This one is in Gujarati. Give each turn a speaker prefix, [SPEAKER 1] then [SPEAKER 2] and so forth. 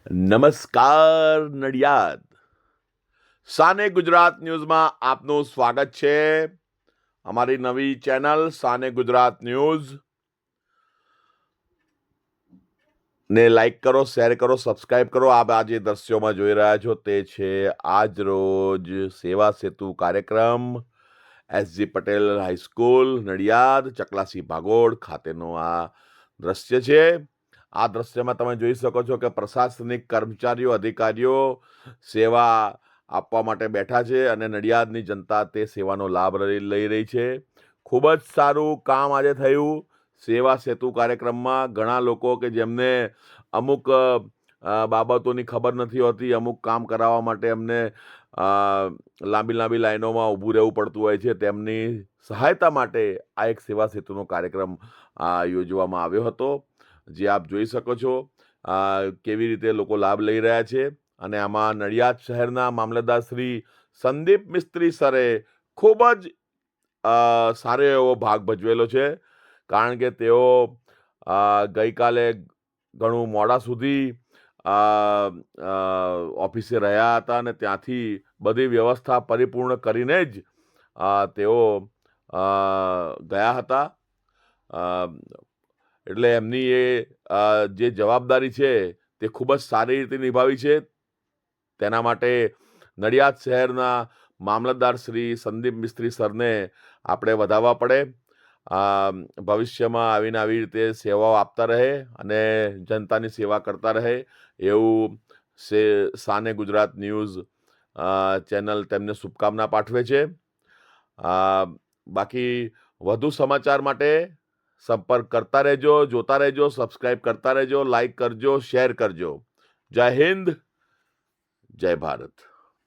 [SPEAKER 1] નમસ્કાર નડિયાદ. સાને ગુજરાત ન્યૂઝમાં આપનું સ્વાગત છે. અમારી નવી ચેનલ સાને ગુજરાત ન્યૂઝ ને લાઈક કરો, શેર કરો, સબસ્ક્રાઇબ કરો. આપ આ જે દ્રશ્યોમાં જોઈ રહ્યા છો તે છે આજ રોજ સેવા સેતુ કાર્યક્રમ એસજી પટેલ હાઈસ્કૂલ નડિયાદ ચકલાસી ભાગોળ ખાતેનો આ દ્રશ્ય છે. આ દ્રશ્યમાં તમે જોઈ શકો છો કે પ્રશાસનિક કર્મચારીઓ, અધિકારીઓ સેવા આપવા માટે બેઠા છે અને નડિયાદની જનતા તે સેવાનો લાભ લઈ રહી છે. ખૂબ જ સારું કામ આજે થયું સેવા સેતુ કાર્યક્રમમાં. ઘણા લોકો કે જેમને અમુક બાબતોની ખબર નથી હોતી, અમુક કામ કરાવવા માટે એમને લાંબી લાંબી લાઈનોમાં ઊભું રહેવું પડતું હોય છે, તેમની સહાયતા માટે આ એક સેવા સેતુનો કાર્યક્રમ યોજવામાં આવ્યો હતો. જે આપ જોઈ શકો છો કેવી રીતે લોકો લાભ લઈ રહ્યા છે. અને આમાં નડિયાદ શહેરના મામલતદાર શ્રી સંદીપ મિસ્ત્રી સરે ખૂબ જ સારો એવો ભાગ ભજવેલો છે, કારણ કે તેઓ ગઈકાલે ઘણું મોડા સુધી ઓફિસે રહ્યા હતા અને ત્યાંથી બધી વ્યવસ્થા પરિપૂર્ણ કરીને જ તેઓ ગયા હતા. એટલે એમની એ જે જવાબદારી છે તે ખૂબ જ સારી રીતે નિભાવી છે. તેના માટે નડિયાદ શહેરના મામલતદાર શ્રી સંદીપ મિસ્ત્રી સરને આપણે વધાવવા પડે. ભવિષ્યમાં આવીને આવી રીતે સેવાઓ આપતા રહે અને જનતાની સેવા કરતા રહે એવું સાને ગુજરાત ન્યૂઝ ચેનલ તેમને શુભકામના પાઠવે છે. બાકી વધુ સમાચાર માટે સંપર્ક કરતા રહેજો, જોતા રહેજો, સબસ્ક્રાઇબ કરતા રહેજો, લાઈક કરજો, શેર કરજો. જય હિન્દ, જય ભારત.